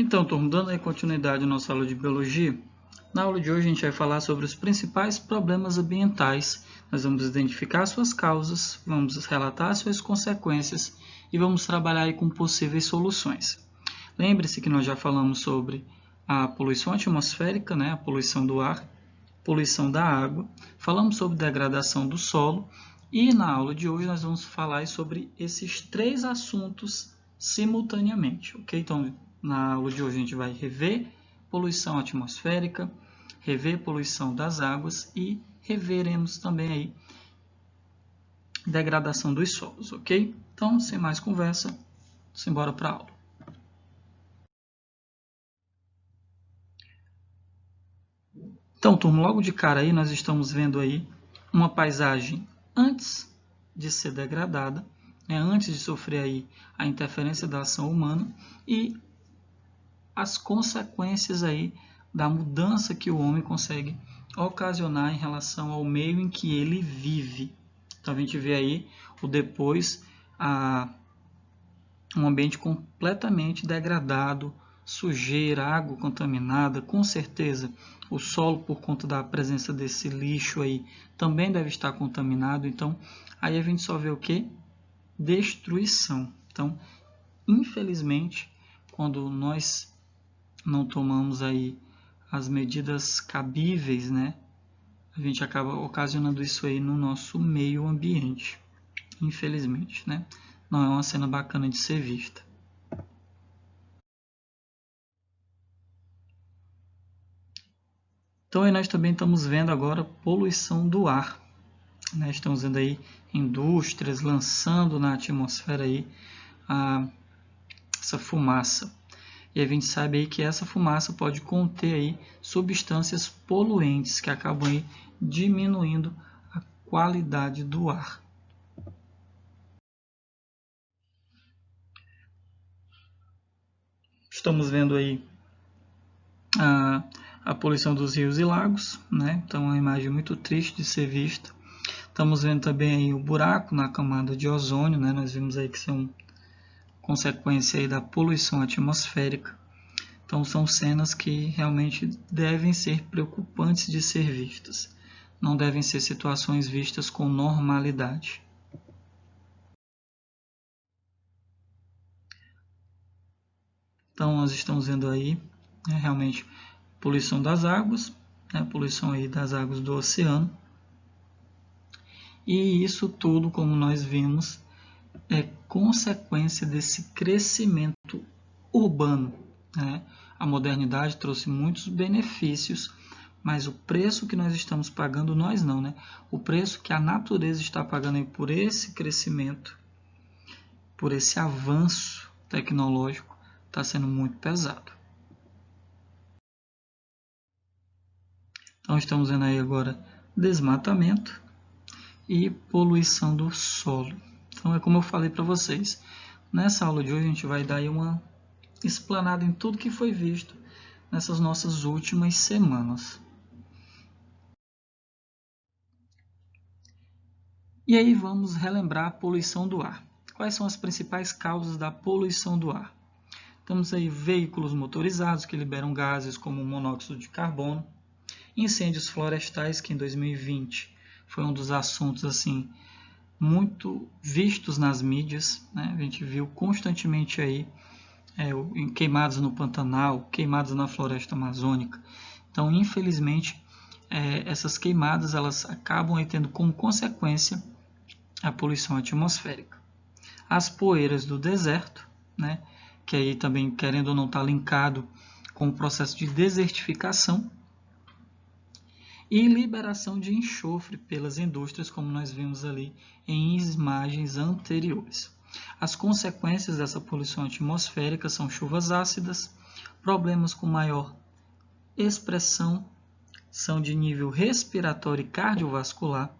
Então, turma, dando aí continuidade à nossa aula de Biologia, na aula de hoje a gente vai falar sobre os principais problemas ambientais. Nós vamos identificar suas causas, vamos relatar suas consequências e vamos trabalhar aí com possíveis soluções. Lembre-se que nós já falamos sobre a poluição atmosférica, né, a poluição do ar, poluição da água, falamos sobre degradação do solo e na aula de hoje nós vamos falar sobre esses três assuntos simultaneamente, ok? Então, na aula de hoje a gente vai rever poluição atmosférica, rever poluição das águas e reveremos também aí degradação dos solos, ok? Então, sem mais conversa, simbora para a aula. Então, turma, logo de cara aí nós estamos vendo aí uma paisagem antes de ser degradada, né, antes de sofrer aí a interferência da ação humana e as consequências aí da mudança que o homem consegue ocasionar em relação ao meio em que ele vive. Então a gente vê aí o depois, um ambiente completamente degradado, sujeira, água contaminada, com certeza o solo, por conta da presença desse lixo aí, também deve estar contaminado. Então aí a gente só vê o que? Destruição. Então, infelizmente, quando nós não tomamos aí as medidas cabíveis, né, a gente acaba ocasionando isso aí no nosso meio ambiente, infelizmente, né? Não é uma cena bacana de ser vista. Então aí nós também estamos vendo agora poluição do ar, né? Estamos vendo aí indústrias lançando na atmosfera aí essa fumaça. E a gente sabe aí que essa fumaça pode conter aí substâncias poluentes que acabam aí diminuindo a qualidade do ar. Estamos vendo aí a poluição dos rios e lagos, né? Então é uma imagem muito triste de ser vista. Estamos vendo também aí o buraco na camada de ozônio, né? Nós vimos aí que são consequência aí da poluição atmosférica. Então são cenas que realmente devem ser preocupantes de ser vistas. Não devem ser situações vistas com normalidade. Então nós estamos vendo aí, né, realmente poluição das águas, né, poluição aí das águas do oceano. E isso tudo, como nós vimos, é consequência desse crescimento urbano, né? A modernidade trouxe muitos benefícios, mas o preço que nós estamos pagando, nós não, né? O preço que a natureza está pagando aí por esse crescimento, por esse avanço tecnológico, está sendo muito pesado. Então estamos vendo aí agora desmatamento e poluição do solo. Então é como eu falei para vocês, nessa aula de hoje a gente vai dar aí uma explanada em tudo que foi visto nessas nossas últimas semanas. E aí vamos relembrar a poluição do ar. Quais são as principais causas da poluição do ar? Temos aí veículos motorizados que liberam gases como o monóxido de carbono, incêndios florestais, que em 2020 foi um dos assuntos assim muito vistos nas mídias, né? A gente viu constantemente aí queimadas no Pantanal, queimadas na floresta amazônica. Então, infelizmente, essas queimadas elas acabam aí tendo como consequência a poluição atmosférica. As poeiras do deserto, né? Que aí também, querendo ou não, está linkado com o processo de desertificação, e liberação de enxofre pelas indústrias, como nós vimos ali em imagens anteriores. As consequências dessa poluição atmosférica são chuvas ácidas, problemas com maior expressão são de nível respiratório e cardiovascular.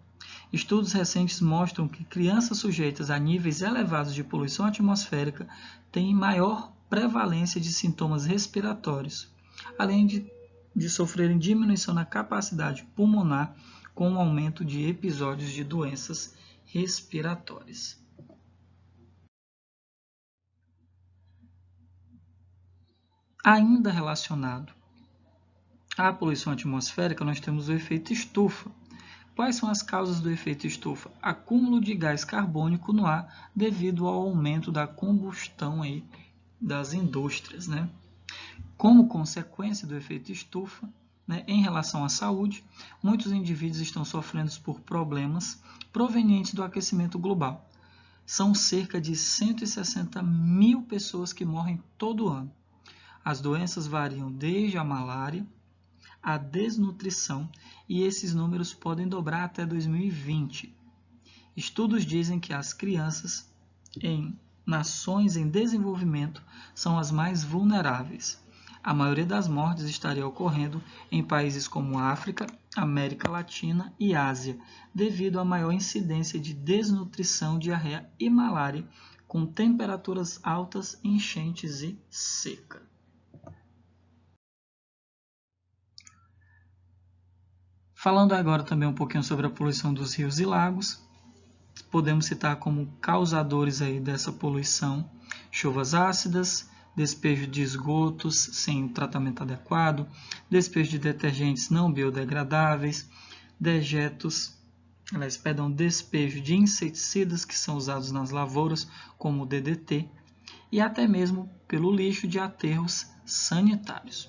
Estudos recentes mostram que crianças sujeitas a níveis elevados de poluição atmosférica têm maior prevalência de sintomas respiratórios, além de sofrerem diminuição na capacidade pulmonar com o aumento de episódios de doenças respiratórias. Ainda relacionado à poluição atmosférica, nós temos o efeito estufa. Quais são as causas do efeito estufa? Acúmulo de gás carbônico no ar devido ao aumento da combustão aí das indústrias, né? Como consequência do efeito estufa, né, em relação à saúde, muitos indivíduos estão sofrendo por problemas provenientes do aquecimento global. São cerca de 160 mil pessoas que morrem todo ano. As doenças variam desde a malária, a desnutrição, e esses números podem dobrar até 2020. Estudos dizem que as crianças em nações em desenvolvimento são as mais vulneráveis. A maioria das mortes estaria ocorrendo em países como África, América Latina e Ásia, devido à maior incidência de desnutrição, diarreia e malária, com temperaturas altas, enchentes e seca. Falando agora também um pouquinho sobre a poluição dos rios e lagos, podemos citar como causadores aí dessa poluição chuvas ácidas, despejo de esgotos sem tratamento adequado, despejo de detergentes não biodegradáveis, despejo de inseticidas que são usados nas lavouras, como o DDT, e até mesmo pelo lixo de aterros sanitários.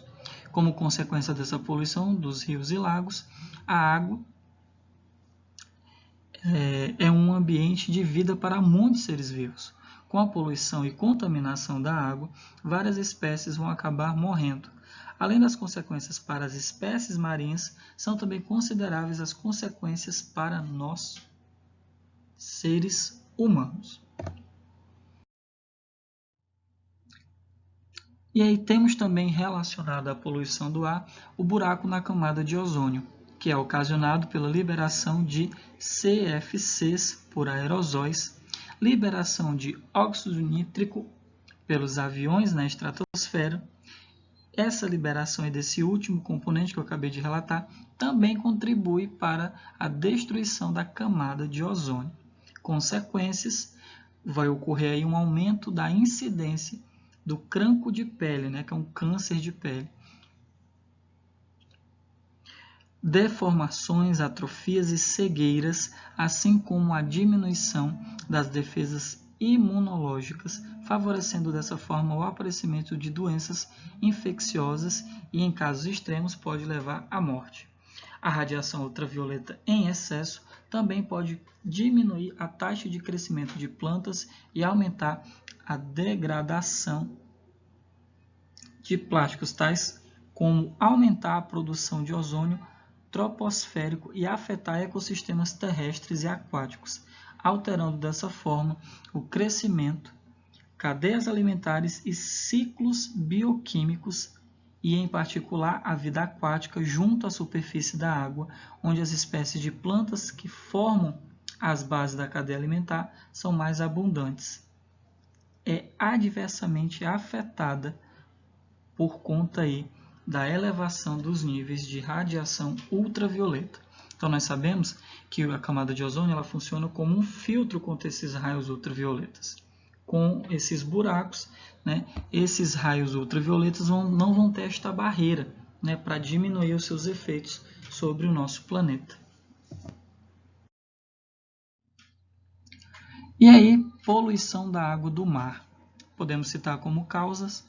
Como consequência dessa poluição dos rios e lagos, a água é um ambiente de vida para muitos seres vivos. Com a poluição e contaminação da água, várias espécies vão acabar morrendo. Além das consequências para as espécies marinhas, são também consideráveis as consequências para nós, seres humanos. E aí temos também relacionado à poluição do ar o buraco na camada de ozônio, que é ocasionado pela liberação de CFCs por aerosóis, liberação de óxido nítrico pelos aviões na estratosfera. Essa liberação desse último componente que eu acabei de relatar também contribui para a destruição da camada de ozônio. Consequências, vai ocorrer aí um aumento da incidência do cancro de pele, né, que é um câncer de pele. Deformações, atrofias e cegueiras, assim como a diminuição das defesas imunológicas, favorecendo dessa forma o aparecimento de doenças infecciosas e, em casos extremos, pode levar à morte. A radiação ultravioleta em excesso também pode diminuir a taxa de crescimento de plantas e aumentar a degradação de plásticos, tais como aumentar a produção de ozônio troposférico e afetar ecossistemas terrestres e aquáticos, alterando dessa forma o crescimento, cadeias alimentares e ciclos bioquímicos e, em particular, a vida aquática junto à superfície da água, onde as espécies de plantas que formam as bases da cadeia alimentar são mais abundantes. É adversamente afetada por conta aí da elevação dos níveis de radiação ultravioleta. Então, nós sabemos que a camada de ozônio ela funciona como um filtro contra esses raios ultravioletas. Com esses buracos, né, esses raios ultravioletas não vão ter esta barreira, né, para diminuir os seus efeitos sobre o nosso planeta. E aí, poluição da água do mar. Podemos citar como causas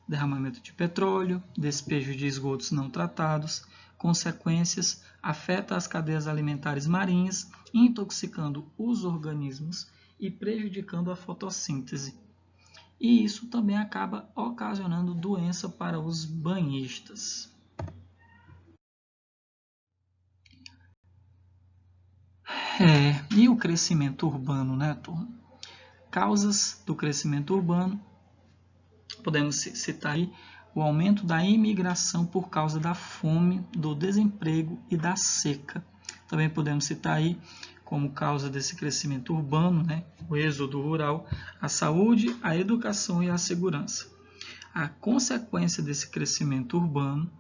derramamento de petróleo, despejo de esgotos não tratados, consequências, afeta as cadeias alimentares marinhas, intoxicando os organismos e prejudicando a fotossíntese. E isso também acaba ocasionando doença para os banhistas. E o crescimento urbano, né, turma? Causas do crescimento urbano. Podemos citar aí o aumento da imigração por causa da fome, do desemprego e da seca. Também podemos citar aí como causa desse crescimento urbano, né, o êxodo rural, a saúde, a educação e a segurança. A consequência desse crescimento urbano,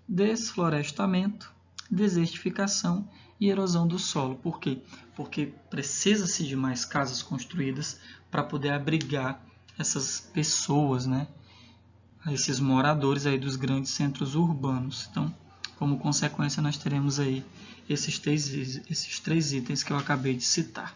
desflorestamento, desertificação e erosão do solo. Por quê? Porque precisa-se de mais casas construídas para poder abrigar essas pessoas, né? a esses moradores aí dos grandes centros urbanos. Então, como consequência, nós teremos aí esses três itens que eu acabei de citar.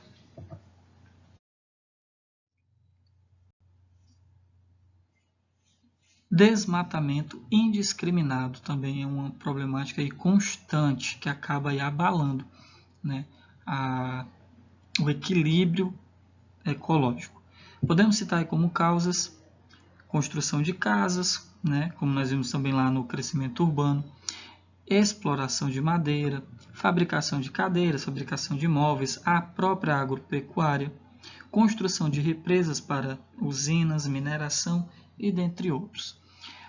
Desmatamento indiscriminado também é uma problemática aí constante que acaba aí abalando, né, o equilíbrio ecológico. Podemos citar aí como causas construção de casas, né, como nós vimos também lá no crescimento urbano, exploração de madeira, fabricação de cadeiras, fabricação de móveis, a própria agropecuária, construção de represas para usinas, mineração e dentre outros.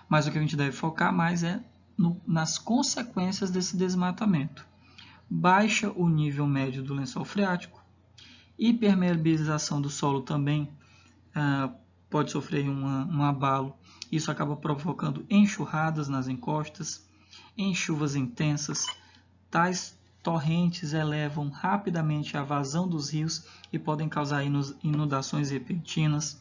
Mas o que a gente deve focar mais é nas consequências desse desmatamento. Baixa o nível médio do lençol freático, hipermeabilização do solo também pode sofrer um abalo. Isso acaba provocando enxurradas nas encostas, em chuvas intensas. Tais torrentes elevam rapidamente a vazão dos rios e podem causar inundações repentinas.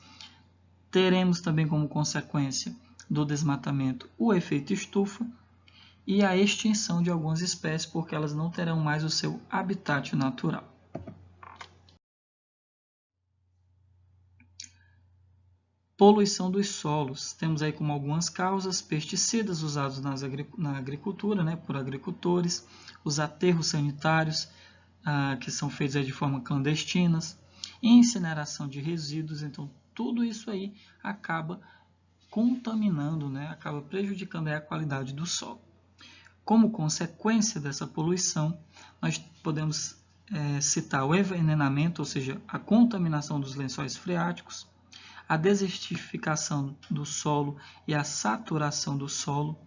Teremos também como consequência do desmatamento o efeito estufa e a extinção de algumas espécies, porque elas não terão mais o seu habitat natural. Poluição dos solos. Temos aí como algumas causas pesticidas usados na agricultura, né, por agricultores, os aterros sanitários, que são feitos aí de forma clandestina, incineração de resíduos. Então, tudo isso aí acaba contaminando, né, acaba prejudicando aí a qualidade do solo. Como consequência dessa poluição, nós podemos citar o envenenamento, ou seja, a contaminação dos lençóis freáticos, a desertificação do solo e a saturação do solo,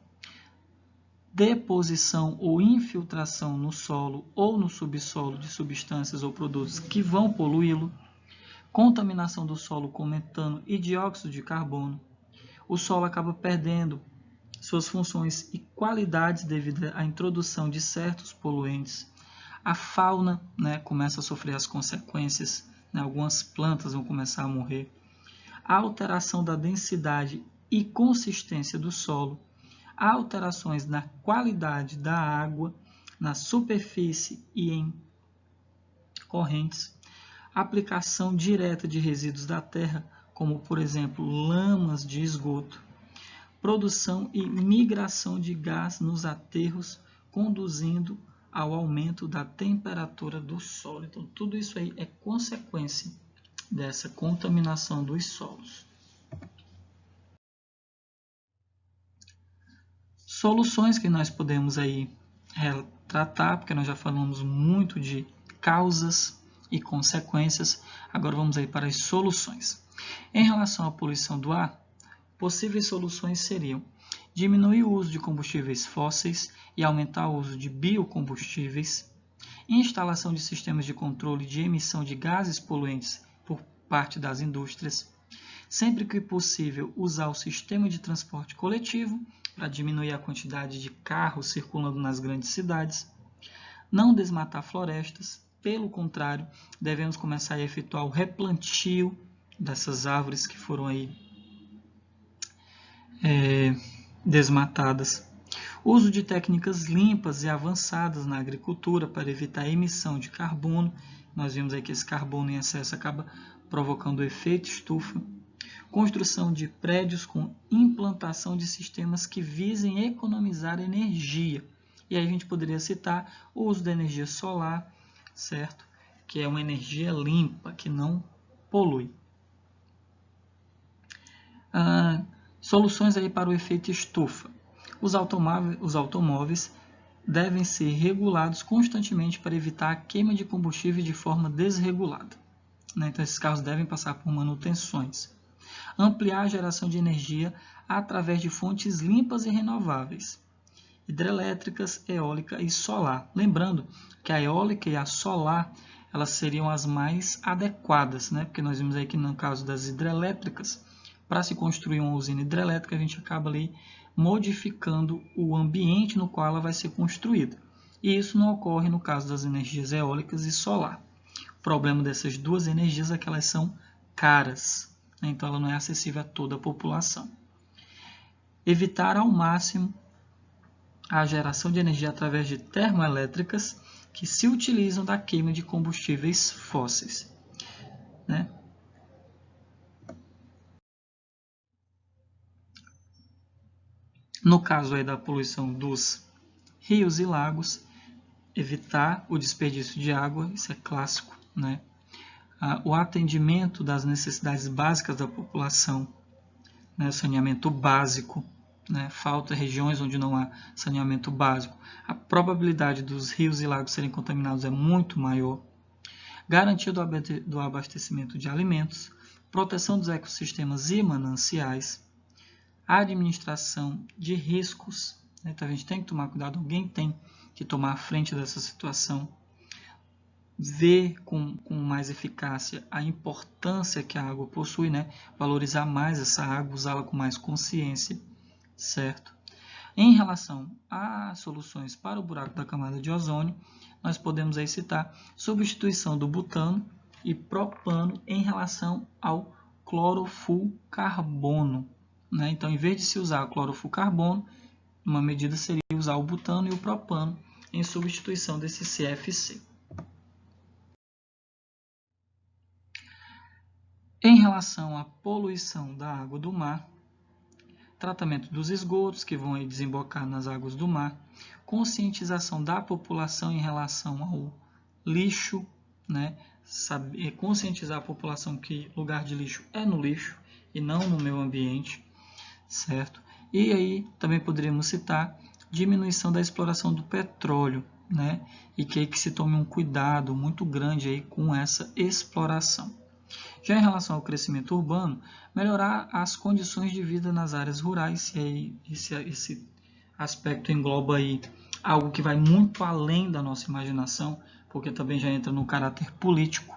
deposição ou infiltração no solo ou no subsolo de substâncias ou produtos que vão poluí-lo, contaminação do solo com metano e dióxido de carbono. O solo acaba perdendo suas funções e qualidades devido à introdução de certos poluentes. A fauna, né, começa a sofrer as consequências, né, algumas plantas vão começar a morrer. A alteração da densidade e consistência do solo, há alterações na qualidade da água, na superfície e em correntes, aplicação direta de resíduos da terra, como por exemplo lamas de esgoto, produção e migração de gás nos aterros, conduzindo ao aumento da temperatura do solo. Então, tudo isso aí é consequência dessa contaminação dos solos. Soluções que nós podemos aí tratar, porque nós já falamos muito de causas e consequências, agora vamos aí para as soluções. Em relação à poluição do ar, possíveis soluções seriam diminuir o uso de combustíveis fósseis e aumentar o uso de biocombustíveis, instalação de sistemas de controle de emissão de gases poluentes por parte das indústrias, sempre que possível usar o sistema de transporte coletivo para diminuir a quantidade de carros circulando nas grandes cidades, não desmatar florestas, pelo contrário, devemos começar a efetuar o replantio dessas árvores que foram aí desmatadas, uso de técnicas limpas e avançadas na agricultura para evitar a emissão de carbono. Nós vimos aí que esse carbono em excesso acaba provocando o efeito estufa. Construção de prédios com implantação de sistemas que visem economizar energia. E aí a gente poderia citar o uso da energia solar, certo? Que é uma energia limpa, que não polui. Soluções aí para o efeito estufa. Os automóveis devem ser regulados constantemente para evitar a queima de combustível de forma desregulada. Então, esses carros devem passar por manutenções. Ampliar a geração de energia através de fontes limpas e renováveis, hidrelétricas, eólica e solar. Lembrando que a eólica e a solar elas seriam as mais adequadas, né? Porque nós vimos aí que no caso das hidrelétricas, para se construir uma usina hidrelétrica, a gente acaba ali modificando o ambiente no qual ela vai ser construída. E isso não ocorre no caso das energias eólicas e solar. O problema dessas duas energias é que elas são caras, né? Então ela não é acessível a toda a população. evitar ao máximo a geração de energia através de termoelétricas que se utilizam da queima de combustíveis fósseis, né? No caso aí da poluição dos rios e lagos, evitar o desperdício de água, isso é clássico, né? O atendimento das necessidades básicas da população, né? Saneamento básico, né? Falta regiões onde não há saneamento básico, a probabilidade dos rios e lagos serem contaminados é muito maior. Garantia do abastecimento de alimentos, proteção dos ecossistemas e mananciais, administração de riscos, né? Então a gente tem que tomar cuidado, alguém tem que tomar a frente dessa situação, ver com mais eficácia a importância que a água possui, né? Valorizar mais essa água, usá-la com mais consciência, certo? Em relação a soluções para o buraco da camada de ozônio, nós podemos aí citar substituição do butano e propano em relação ao clorofulcarbono, né? Então, em vez de se usar o clorofulcarbono, uma medida seria usar o butano e o propano em substituição desse CFC. Em relação à poluição da água do mar, tratamento dos esgotos que vão aí desembocar nas águas do mar, conscientização da população em relação ao lixo, né? Conscientizar a população que lugar de lixo é no lixo e não no meio ambiente, certo? E aí também poderíamos citar diminuição da exploração do petróleo, né? E que se tome um cuidado muito grande aí com essa exploração. Já em relação ao crescimento urbano, melhorar as condições de vida nas áreas rurais, e aí esse aspecto engloba aí algo que vai muito além da nossa imaginação, porque também já entra no caráter político.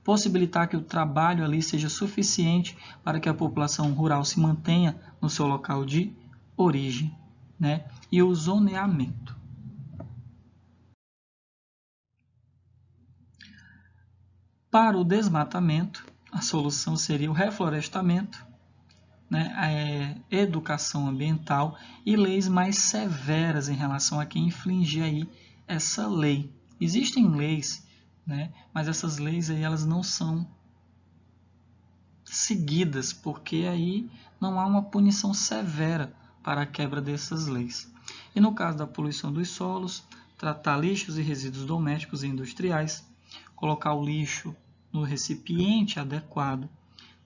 Possibilitar que o trabalho ali seja suficiente para que a população rural se mantenha no seu local de origem, né? E o zoneamento. Para o desmatamento, a solução seria o reflorestamento, né, a educação ambiental e leis mais severas em relação a quem infringir aí essa lei. Existem leis, né, mas essas leis aí elas não são seguidas, porque aí não há uma punição severa para a quebra dessas leis. E no caso da poluição dos solos, tratar lixos e resíduos domésticos e industriais, colocar o lixo no recipiente adequado,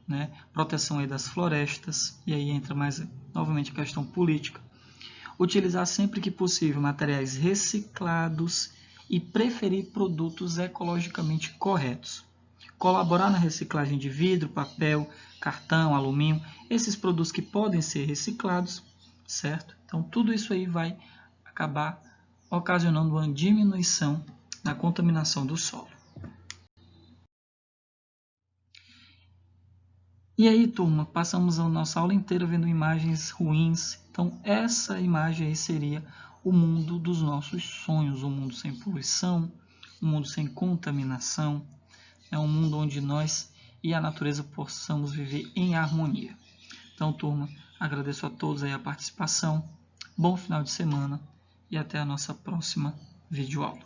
né? Proteção aí das florestas, e aí entra mais novamente a questão política. Utilizar sempre que possível materiais reciclados e preferir produtos ecologicamente corretos. Colaborar na reciclagem de vidro, papel, cartão, alumínio, esses produtos que podem ser reciclados, certo? Então tudo isso aí vai acabar ocasionando uma diminuição na contaminação do solo. E aí, turma, passamos a nossa aula inteira vendo imagens ruins. Então, essa imagem aí seria o mundo dos nossos sonhos, um mundo sem poluição, um mundo sem contaminação, é um mundo onde nós e a natureza possamos viver em harmonia. Então, turma, agradeço a todos aí a participação, bom final de semana e até a nossa próxima videoaula.